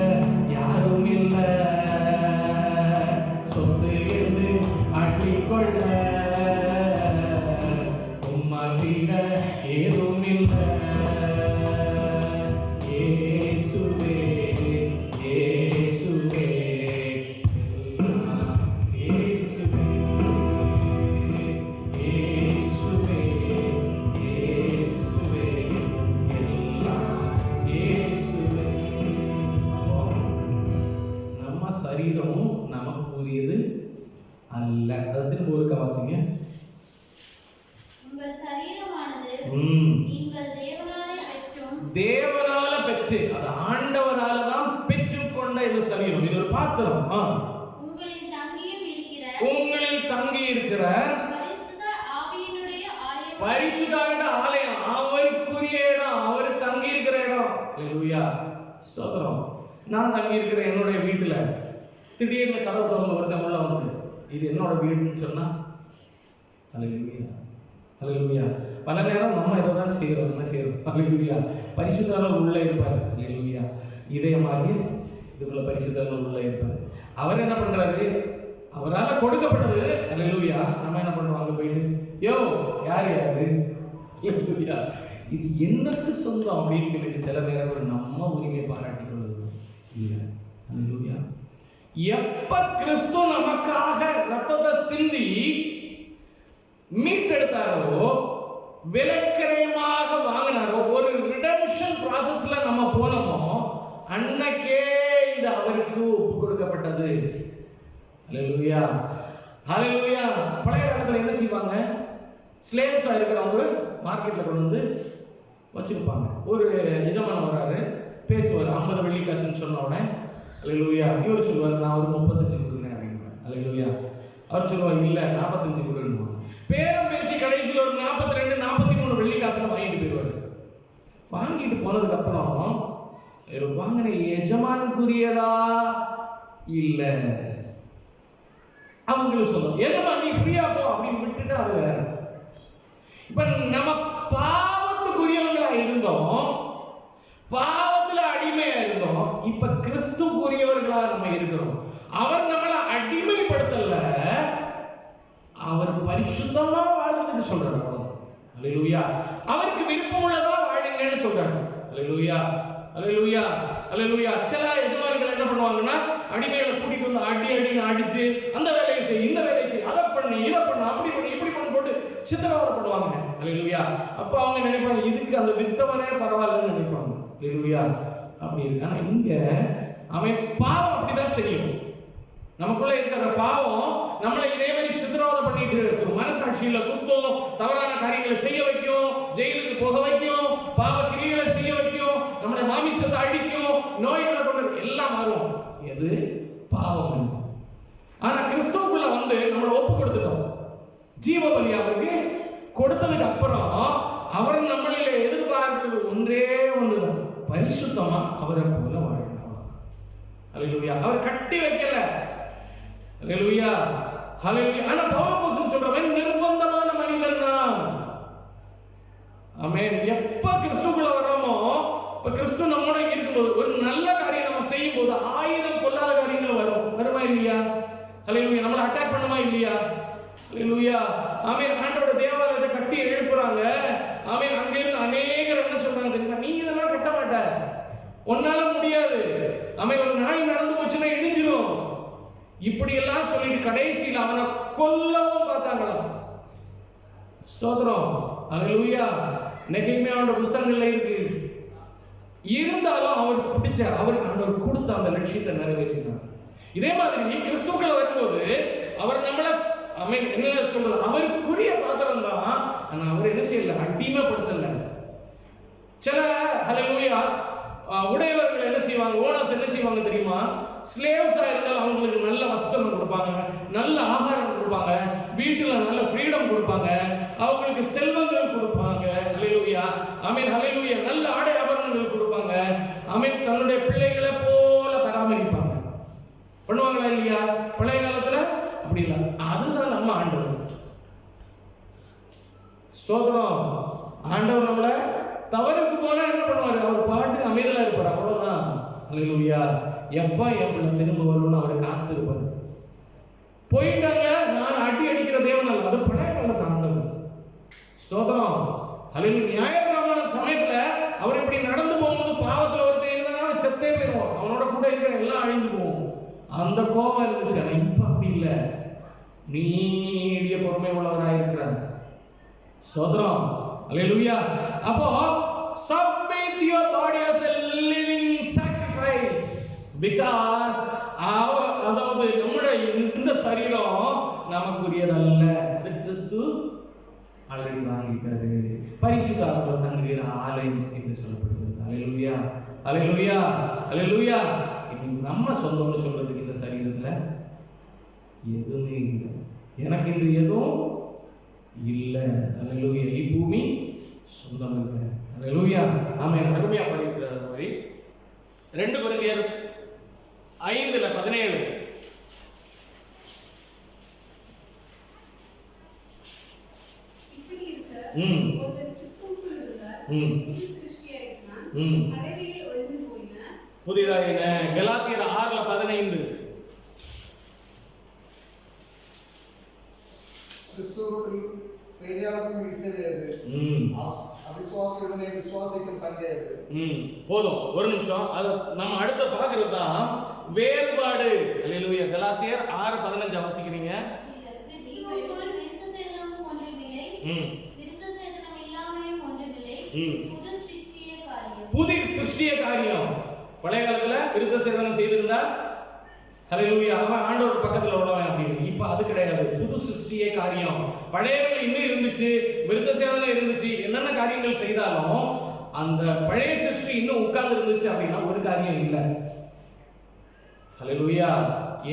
யாரும் இல்ல. சொத்து என்று அள்ளிக்கொள்ள உம்மை விட ஏதும் இல்ல. இயேசுவே, இயேசுவே, இயேசுவே, இயேசுவே, இயேசுவே, எல்லாம் இயேசுவே. நம்ம சரீரமும் நமக்கு உரியது அல்ல. அது திரும்ப ஒரு வாசிங்க.
உங்கள் சரீரமானது நீங்கள்
தேவனால பெற்று, அது ஆண்டவரால தான் பெற்றுக்கொண்ட இந்த சரீரம். இது ஒரு பாத்திரம்.
உங்களில்
தங்கி இருக்கிற
பரிசுத்த ஆவியினுடைய ஆலயம்,
பரிசுத்த ஆலயம், அவருக்குரிய இடம், அவர் தங்கி இருக்கிற இடம். அல்லேலூயா, ஸ்தோத்திரம். நான் தங்கி இருக்கிற என்னுடைய வீட்டுல திடீர்னு கதவு திறந்து ஒருத்தன் உள்ள வந்து இது என்னோட வீடுன்னு சொன்னா, அல்லேலூயா, அல்லேலூயா. பல நேரம் நம்ம இதை தான் செய்கிறோம். என்ன செய்கிறோம்? அல்லேலூயா. பரிசுத்தர் உள்ளே இருப்பார். அல்லேலூயா. இதயமாகி இதுக்குள்ள பரிசுத்தர் உள்ளே இருப்பார். அவர் என்ன பண்றாரு? அவரால் கொடுக்கப்பட்டது. அல்லேலூயா. நம்ம என்ன பண்றோம்? அங்கே போயிட்டு யோ யாரு? அல்லேலூயா. இது எனக்கு சொந்தம் அப்படின்னு சொல்லிட்டு சில நேரம் நம்ம உரிமை பாராட்டி கொள்வது இல்லை. அல்லேலூயா. எப்ப கிறிஸ்து நமக்காக ரத்தத்தை சிந்தி மீட்டெடுத்தாரோ, விலைக்கிரயமாக வாங்கினாரோ, ஒரு ரிடம்ஷன் ப்ராசஸ்ல நம்ம போனோமோ, அன்னைக்கே இது அவருக்கு ஒப்பு கொடுக்கப்பட்டது. ஹல்லேலூயா, ஹல்லேலூயா. பழைய காலத்துல என்ன செய்வாங்க? ஸ்லேவ்ஸா இருக்கிறவங்க மார்க்கெட்ல கொண்டு வந்து வச்சிருப்பாங்க. ஒரு எஜமான் வராரு, பேசுவார். 50 வெள்ளி காசுன்னு சொன்ன உடனே ஹல்லேலூயா, இவர் சொல்லுவார் நான் ஒரு 35 கொடுக்குறேன் அப்படின்னு. ஹல்லேலூயா. அவர் சொல்லுவார் இல்ல 45 கொடுக்கணும். பேரம் பேசி கடைசியில் ஒரு 42 43 வெள்ளி காசுல வாங்கிட்டு போயிடுவார். வாங்கிட்டு போனதுக்கு அப்புறம் வாங்கின எஜமானுக்குரியதா இல்ல அவங்களுக்கு சொல்லுவோம், எஜமான் நீ ஃப்ரீயா போ அப்படின்னு விட்டுட்டு அது வேற. இப்ப நம்ம பாவத்துக்குரியவங்களா இருந்தோம், பாவத்துல அடிமையா இருந்தோம். இப்ப கிறிஸ்துக்குரியவர்களா நம்ம இருக்கிறோம். அவர் நம்மளை அடிமைப்படுத்தல, அவர் பரிசுத்தமா வாழ்றதுக்கு சொல்றாரு. அல்லேலூயா. அவருக்கு விருப்பம் உள்ளதா வாழுங்கன்னு சொல்றாரு. அல்லேலூயா, அல்லேலூயா, அல்லேலூயா. சில எஜமான்கள் என்ன பண்ணுவாங்கன்னா அடிமைகளை கூட்டிட்டு வந்து அடின்னு அடிச்சு அந்த வேலையை செய், இந்த வேலையை செய், அதை பண்ணு, இதை பண்ணு, அப்படி பண்ணு, இப்படி பண்ணு போட்டு சித்திரவதை பண்ணுவாங்க. அல்லேலூயா. அப்ப அவங்க நினைப்பாங்க இதுக்கு அந்த வித்தவனே பரவாயில்லன்னு நினைப்பாங்க. அல்லேலூயா. அப்படி இருக்கு. ஆனா இங்க அவன் பாவம் அப்படிதான் செய்யும். நமக்குள்ள இருக்கிற பாவம் நம்மளை இதே மாதிரி சித்திரவதை பண்ணிட்டு இருக்கும். மனசாட்சியில குத்தும், தவறான காரியங்களை செய்ய வைக்கும், ஜெயிலுக்கு போக வைக்கும், பாவ கிரியைகளை செய்ய வைக்கும், நம்மளை மாமிசத்தை அழிக்கும், நோய்களை கொண்டு எல்லாம் வரும். எது? பாவம். ஆனா கிறிஸ்துவுக்குள்ள வந்து நம்மளை ஒப்பு கொடுத்துட்டோம். ஜீவ பலி அவருக்கு கொடுத்ததுக்கு அப்புறம் அவர் நம்மளில எதிர்பார்க்கிறது ஒன்றே ஒண்ணுதான், பரிசுத்தமா அவரை போல வாழணும். அல்லேலூயா. அவர் கட்டி வைக்கல. ஹல்லேலூயா, ஹல்லேலூயா. ஆனா பவுல் சொல்றவன் நிர்பந்தமான மனிதன் தான். ஆமென். எப்ப கிறிஸ்துக்குள்ள வர்றோமோ, இப்ப கிறிஸ்து நம்மோட இருக்கும்போது ஒரு நல்ல காரியம் நம்ம செய்யும் போது 1000 பொல்லாத காரியங்கள் வருமா இல்லையா? ஹல்லேலூயா. நம்மளை அட்டாக் பண்ணுமா இல்லையா? ஹல்லேலூயா. ஆமென். ஆண்டவரோட தேவாலயத்தை கட்டி எழுப்புறாங்க. ஆமென். அங்க இருந்து அநேகர் என்ன சொல்றாங்க தெரியுமா? நீ இதெல்லாம் கட்ட மாட்ட, உன்னால முடியாது. ஆமென். ஒரு நாய் நடந்து போச்சுன்னா இடிஞ்சிரும். இப்படி எல்லாம் சொல்லிட்டு கடைசியில் அவனை கொல்லவும் பார்த்தாங்களாம். ஸ்தோத்திரம். அல்லேலூயா. நெகேமியாவோட புத்தகங்கள்ல இருக்கு. இருந்தாலும் அவர் பிடிச்ச அவருக்கு ஆண்டவர் கொடுத்த அந்த லட்சியத்தை நிறைவேற்றினார். இதே மாதிரி கிறிஸ்துவுக்குள்ள வரும்போது அவர் நம்மளை என்ன சொல்றது, அவருக்குரிய பாத்திரம் தான். ஆனா அவர் என்ன செய்யல, அடிமைப்படுத்தல. சில ஹல்லேலூயா உடையவர்கள் என்ன செய்வாங்க, ஓனர்ஸ் என்ன செய்வாங்க தெரியுமா? ஸ்லேவ்ஸா இருந்தாலும் அவங்களுக்கு நல்ல வஸ்திரம் கொடுப்பாங்க, நல்ல ஆகாரம் கொடுப்பாங்க, வீட்டுல நல்ல ஃப்ரீடம் கொடுப்பாங்க, அவங்களுக்கு செல்வங்கள் கொடுப்பாங்க. ஹல்லேலூயா, ஆமென், ஹல்லேலூயா. நல்ல ஆடை ஆபரணங்கள் கொடுப்பாங்க. ஆமென். தன்னுடைய பிள்ளைகளை போல பராமரிப்பாங்க. பண்ணுவாங்களா இல்லையா? பழைய காலத்துல அப்படி இல்லை. அதுதான் நம்ம ஆண்டவர். ஸ்தோத்திரம். ஆண்டவர் நம்மள தவறுக்கு போனா என்ன பண்ணுவாரு? அவர் பாட்டு அமைதியா இருப்பார். அவ்வளவுதான். ஹல்லேலூயா. எப்பா என் பிள்ளை திரும்ப வரும்னு அவர் காத்திருப்பார். போயிட்டாங்க, நான் அடி அடிக்கிற தேவன் அல்ல, அது பழைய காலத்து ஆண்டவர். ஸ்தோத்திரம். ஹல்லேலூயா. நியாயப்பிரமாண சமயத்துல அவர் இப்படி நடந்து போகும்போது பாவத்துல ஒருத்தர் இருந்தாலும் செத்தே போயிடுவான், அவனோட கூட இருக்கிற எல்லாம் அழிந்து போவோம். அந்த கோபம் இருந்துச்சு. ஆனா இப்ப அப்படி இல்லை, நீடிய பொறுமை உள்ளவராயிருக்கிறார். ஸ்தோத்திரம். ஹல்லேலூயா. அப்போ submit your body as a living sacrifice, because அதாவது நம்முடைய இந்த சரீரம் நமக்குரியதல்ல, அது கிறிஸ்து ஆல்ரெடி வாங்கிட்டாரு. பரிசுத்த ஆவியானவர் தங்குகிற ஆலயம் என்று சொல்லப்படுகிறது. ஹல்லேலூயா, ஹல்லேலூயா, ஹல்லேலூயா. இது நம்ம சொந்தம்னு சொல்றதுக்கு இந்த சரீரத்துல எதுவுமே இல்லை. எனக்கு இன்று எதுவும் இல்லை. ஹல்லேலூயா. பூமி சொந்தம் இல்லை. ஹல்லேலூயா. ஆமென். அருமையா படிக்கிறது மாதிரி 2 கொரிந்தியர் 5:17
இப்படி இருக்க ஒருவர் கிறிஸ்துவுக்குள் இருந்தார், சிருஷ்டியாயிருக்கிறான், பழையவைகள் ஒழிந்து போயின,
புதிதாயின. கலாத்தியர் 6:15
கிறிஸ்துவுக்குள் பெரியாருக்கும் இசைவேது, அவிசுவாசியுடனே விசுவாசிக்கும் பண்டையது.
போதும், ஒரு நிமிஷம். அது நம்ம அடுத்த பார்க்கிறது தான் வேறுபாடு. ஹல்லேலூயா. கலாத்தியர் 6:15 வாசிக்கிறீங்க.
கிறிஸ்துவுக்குள் விருத்த சேதனமும் ஒன்றுமில்லை, விருத்த சேதனம் இல்லாமையும் ஒன்றுமில்லை, புது சிருஷ்டிய காரியம்.
புதிய சிருஷ்டிய காரியம். பழைய காலத்துல விருத்த சேதனம் செய்திருந்தா ஹல்லேலூயா அவன் ஆண்டவர் பக்கத்துல உள்ளவன் அப்படின்னு. இப்ப அது கிடையாது. புது சிருஷ்டியே காரியம். பழையவர்கள் இன்னும் இருந்துச்சு, விருத்த சேதனம் இருந்துச்சு, என்னென்ன காரியங்கள் செய்தாலும் அந்த பழைய சிருஷ்டி இன்னும் உட்கார்ந்து இருந்துச்சு அப்படின்னா ஒரு காரியம் இல்லை. ஹல்லேலூயா.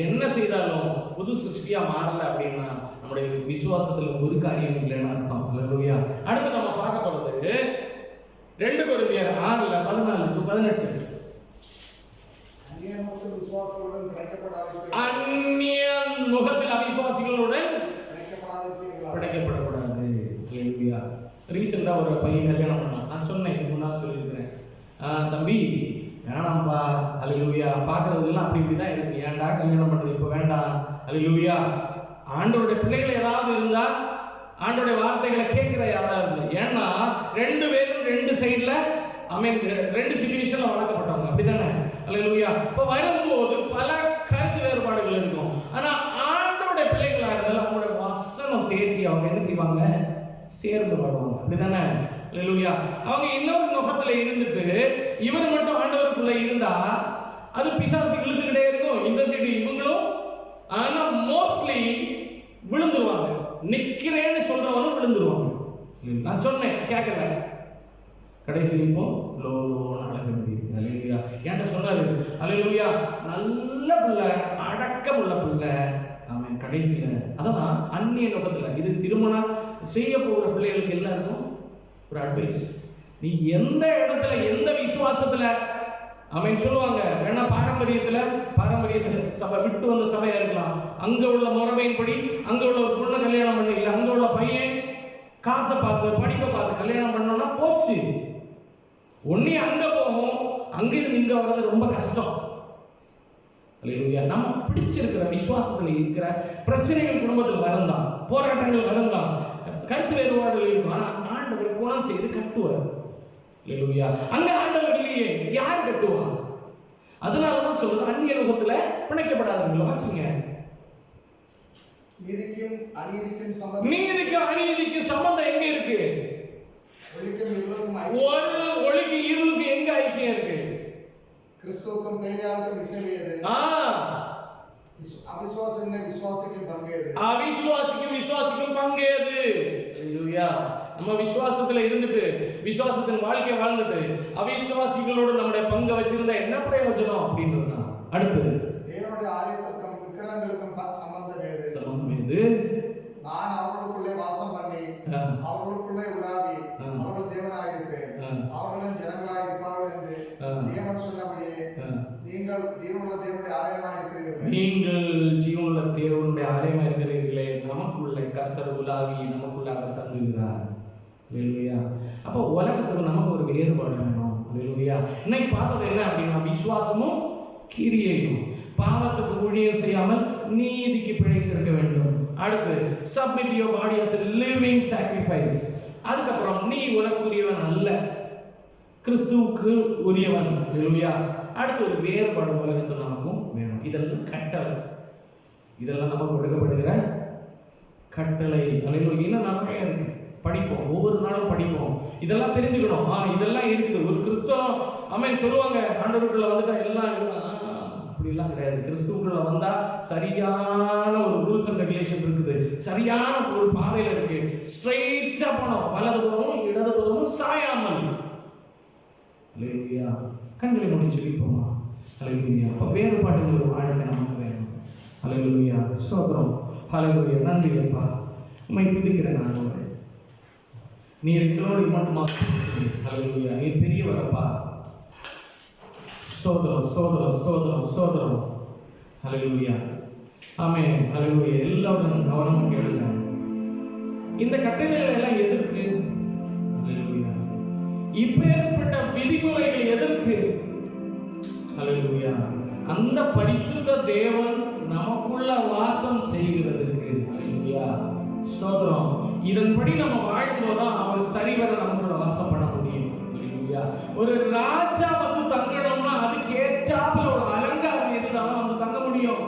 என்ன செய்தாலும் புது சிருஷ்டியா மாறல அப்படின்னா நம்முடைய விசுவாசத்துல ஒரு காரியம் இல்லைன்னு அர்த்தம். ஹல்லேலூயா. அடுத்து நம்ம பார்க்க போறது 2 கொரிந்தியர் 6:14-18. அந்நிய முகத்தில் அவிசுவாசிகளுடன் படைக்கப்படக்கூடாது. ஹல்லேலூயா. ரீசெண்டா ஒரு பையன் கல்யாணம் பண்ணான். நான் சொன்னேன், இதுக்கு முன்னாடி சொல்லியிருக்கிறேன், தம்பி வேணாம்பா, ஹல்லேலூயா, பார்க்கறதுலாம் அப்படி இப்படிதான் இருக்கு, ஏன்டா கல்யாணம் பண்றது, இப்போ வேண்டாம். ஹல்லேலூயா. ஆண்டவருடைய பிள்ளைகள் ஏதாவது இருந்தா ஆண்டவருடைய வார்த்தைகளை கேட்கிற யாராவது இருந்து, ஏன்னா 2 பேரும் 2 சைடுல ரெண்டு சிச்சுவேஷன்ல வளர்க்கப்பட்டவங்க, அப்படிதானே? ஹல்லேலூயா. இப்போ வரும்போது பல கருத்து வேறுபாடுகள் இருக்கும். ஆனா ஆண்டவருடைய பிள்ளைகளா இருந்தாலும் அவங்களுடைய வசனம் தேற்றி அவங்க என்ன செய்வாங்க, சேர்ந்து வருவாங்க, அப்படிதானே? ஹல்லேலூயா. அவங்க இன்னொரு முகத்துல இருந்துட்டு இவர் மட்டும் ஆண்டவருக்குள்ள இருந்தா அது பிசாசு இழுத்துக்கிட்டே இருக்கும், இந்த சைடு இவங்களும். ஆனா மோஸ்ட்லி விழுந்துருவாங்க. நிக்கிறேன்னு சொல்றவனும் விழுந்துருவாங்க. நான் சொன்னேன், கேட்கல, கடைசி இப்போ லோன்னு அழக வேண்டியிருக்கு. ஹல்லேலூயா. என்கிட்ட சொன்னாரு, ஹல்லேலூயா, நல்ல பிள்ளை, அடக்கம் உள்ள பிள்ளை. அவன் கடைசியில அதான் அந்நிய நோக்கத்துல. இது திருமணம் செய்ய போகிற பிள்ளைகளுக்கு எல்லாருக்கும் ஒரு அட்வைஸ். நீ எந்த இடத்துல எந்த விசுவாசத்துல அவன் சொல்லுவாங்க, வேணா பாரம்பரியத்துல, பாரம்பரிய சபை விட்டு வந்த சபையா இருக்கலாம், அங்க உள்ள முறைமையின்படி அங்க உள்ள ஒரு பொண்ணை கல்யாணம் பண்ண, இல்லை அங்க உள்ள பையன் காசை பார்த்து படிப்பை பார்த்து கல்யாணம் பண்ணோம்னா போச்சு. ஒன்னே அங்க போகும், அங்கிருந்து இங்க வர்றது ரொம்ப கஷ்டம். ஹல்லேலூயா. நம்ம பிடிச்சிருக்கிற விசுவாசத்துல இருக்கிற பிரச்சனைகள் குடும்பத்தில் வரந்தான், போராட்டங்கள் வரந்தான், கருத்து வேறுபாடுகள் இருக்கும். ஆனா ஆண்டவர் குணம் செய்து கட்டுவார். ஹல்லேலூயா. அங்க ஆண்டவர் இல்லையே, யார் கட்டுவா? அதனாலதான் சொல்றது, அந்நிய லோகத்துல பிணைக்கப்படாதவர்கள். வாசிங்க.
நீதிக்கும் அநீதிக்கும்
சம்பந்தம் எங்க இருக்கு? ஒளிக்கு இருளுக்கு எங்க ஐக்கியம் இருக்கு?
கிறிஸ்துவுக்கும் பேயாளுக்கும் இசைவேது. அவிசுவாசிக்கும் விசுவாசிக்கும் பங்கேது. ஹல்லேலூயா. நம்ம விசுவாசத்துல இருந்துட்டு விசுவாசத்தின் வாழ்க்கையை வாழ்ந்துட்டு அவிசுவாசிகளோடு நம்முடைய பங்கை வச்சிருந்தா என்ன பிரயோஜனம் அப்படின்றா. அடுத்து தேவனுடைய ஆலயத்திற்கும் விக்கிரகங்களுக்கும் சம்பந்தம் ஏது? நான் அவர்களுக்குள்ளே வாசம் பண்ணி அவர்களுக்குள்ளே உலாவி அவர்கள் தேவனாக இருப்பேன், அவர்களும் ஜனங்களாக இருப்பார்கள் என்று தேவன் சொன்னபடியே நீங்கள் ஜீவனுள்ள தேவனுடைய ஆலயமாக இருக்கிறீர்கள். நீங்கள் ஜீவனுள்ள தேவனுடைய ஆலயமாக இருக்கிறீர்களே, நமக்குள்ள கர்த்தர் உலாவி நமக்குள்ள அவர் தங்குகிறார். ஹல்லேலூயா. அப்போ உலகத்துக்கு நமக்கு ஒரு வேறுபாடு வேணும். ஹல்லேலூயா. இன்னைக்கு பார்த்தது என்ன அப்படின்னா, விசுவாசமும் கிரியையும். பாவத்துக்கு ஊழியம் செய்யாமல் நீதிக்கு பிழைத்திருக்க வேண்டும். அடுத்து submit your body as a living sacrifice. அதுக்கப்புறம் நீ உனக்குரியவன் அல்ல, கிறிஸ்துவுக்கு உரியவன். ஹல்லேலூயா. அடுத்து ஒரு வேறுபாடு உலகத்தில் நமக்கும் வேணும். இதெல்லாம் கட்டளை, இதெல்லாம் நமக்கு கொடுக்கப்படுகிற கட்டளை. ஹல்லேலூயா. இன்னும் நிறைய இருக்கு, படிப்போம், ஒவ்வொரு நாளும் படிப்போம், இதெல்லாம் தெரிஞ்சுக்கணும். இதெல்லாம் இருக்குது. ஒரு கிறிஸ்தவம் ஆமென் சொல்லுவாங்க, ஆண்டவருக்குள்ள வந்துட்டா எல்லாம் அப்படிலாம் கிடையாது. கிறிஸ்துவுக்குள்ள வந்தா சரியான ஒரு ரூல்ஸ் அண்ட் ரெகுலேஷன் இருக்குது, சரியான ஒரு பாதையில இருக்கு, ஸ்ட்ரைட்டா போனோம், வலதுபுறமும் இடதுபுறமும் சாயாமல். ஹல்லேலூயா. கண்களை முடிச்சு வைப்போமா? ஹல்லேலூயா. அப்ப வேறுபாடு ஒரு வாழ்க்கை நமக்கு வேணும். ஹல்லேலூயா. ஸ்தோத்திரம். ஹல்லேலூயா. நன்றி அப்பா, உம்மை துதிக்கிறேன் ஆண்டவரே. நீர் எங்களோடு மட்டுமா? ஹல்லேலூயா. நீர் பெரியவரப்பா. ஸ்தோத்திரம், ஸ்தோத்திரம், ஸ்தோத்திரம், ஸ்தோத்திரம். ஹல்லேலூயா. ஆமென். ஹல்லேலூயா. எல்லாரும் கவனமா கேளுங்க. இந்த கட்டளைகள் எல்லாம் எதற்கு? ஹல்லேலூயா. இப்பேற்பட்ட விதிமுறைகள் எதற்கு? ஹல்லேலூயா. அந்த பரிசுத்த தேவன் நமக்குள்ள வாசம் செய்கிறதுக்கு. ஹல்லேலூயா. ஸ்தோத்திரம். இதன்படி நம்ம வாழ்ந்தோம்தான் அவர் சரிவர நமக்குள்ள வாசம் பண்ண முடியும். ஹல்லேலூயா. ஒரு ராஜா வந்து தங்கணும்னா அதுக்கு ஏற்றாப்புல ஒரு அலங்காரம் இருந்தாலும் வந்து தங்க முடியும்.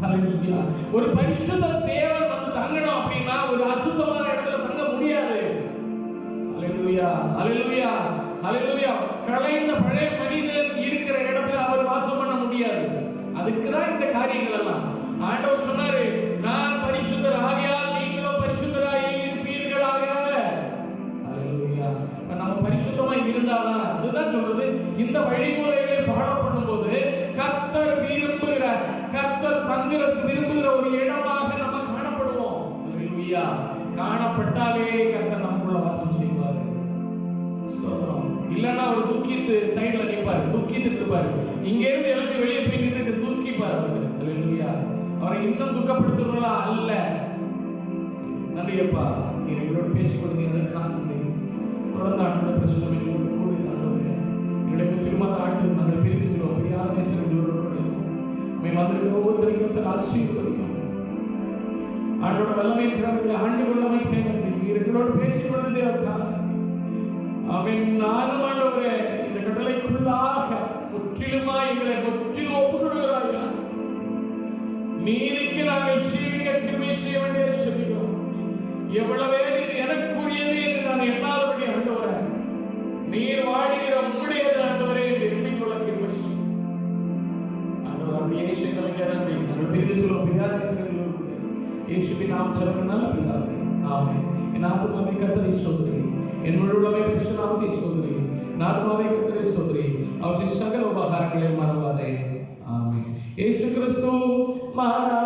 ஹல்லேலூயா. ஒரு பரிசுத்த தேவன் வந்து தங்கணும் அப்படின்னா ஒரு அசுத்தமான இடத்துல தங்க முடியாது. ஹல்லேலூயா. ஹல்லேலூயா.
ஹல்லேலூயா. களைந்த பழைய மனிதன் இருக்கிற இடத்துல அவர் வாசம் பண்ண முடியாது. அதுக்கு தான் இந்த காரியங்கள் எல்லாம். ஆண்டவர் சொன்னாரு, நான் பரிசுத்தர் ஆகையால் நீங்களும் பரிசுத்தராய் இருப்பீர்களாக. ஹல்லேலூயா. நம்ம பரிசுத்தமா இருந்தாதான், அதுதான் சொல்றது, இந்த வழிமுறைகளை ஃபாலோ பண்ணும்போது கர்த்தர் விரும்புகிறார், கர்த்தர் தங்குறதுக்கு விரும்புகிற ஒரு இடமாக நம்ம காணப்படுவோம். ஹல்லேலூயா. காணப்பட்டாலே கர்த்தர் நமக்குள்ள வாசம் செய்வார். ஸ்தோத்திரம். இல்லன்னா ஒரு துக்கித்து சைடுல நிப்பாரு, துக்கித்துட்டு இருப்பாரு. இங்க இருந்து எழுப்பி வெளியே போய் நின்னுட்டு துக்கிப்பாரு அவரு. ஹல்லேலூயா. அவரை இன்னும் துக்கப்படுத்துறவங்களா அல்ல. நன்றியப்பா, நீங்க எங்களோட பேசிக் கொடுத்தீங்க. தொடர்ந்து ஆண்டோட பிரச்சனை எங்களோட கூட ஆண்டவரே, எங்களுடைய திருமண ஆண்டு நாங்கள் பிரிவு செல்வோம். பெரியார நேசம் எங்களோட கூட நம்ம வந்திருக்கிற ஒவ்வொருத்தரையும் ஆசீர்வதியும். ஆண்டோட வல்லமை திறமைகளை ஆண்டு கொள்ளமைக்கு நீர் எங்களோடு பேசிக் கொண்டதே அவர் காரணம். அவன் நானும் ஆண்டவரே இந்த கட்டளைக்குள்ளாக முற்றிலுமாய் எங்களை முற்றிலும் ஒப்புக்கொள்கிறாயா. நீதிக்கு நாங்கள் ஜீவிக்க கிருபை செய்ய வேண்டிய செபிக்கிறோம். எவ்வளவே நீர் எனக்குரியது என்று நான் எண்ணாதபடி ஆண்டவரே, நீர் வாடுகிற உம்முடையது ஆண்டவரே என்று எண்ணிக்கொள்ள கிருபை செய்யும். ஆண்டவர் அப்படியே செய்தமைக்க நன்றி. நாங்கள் பிரிந்து சொல்லுவோம். பிரியாத இயேசுவின் நாமம் சொல்லுங்க. நல்ல பிதாவே, ஆமென். என் ஆத்துமாவே கர்த்தரை ஸ்தோத்திரி, என் முழு உள்ளமே பரிசுத்த நாமத்தை ஸ்தோத்திரி. என் ஆத்துமாவே கர்த்தரை ஸ்தோத்திரி, அவருடைய சகல உபகாரங்களை மறவாதே. ஆமென். இயேசு கிறிஸ்து மகா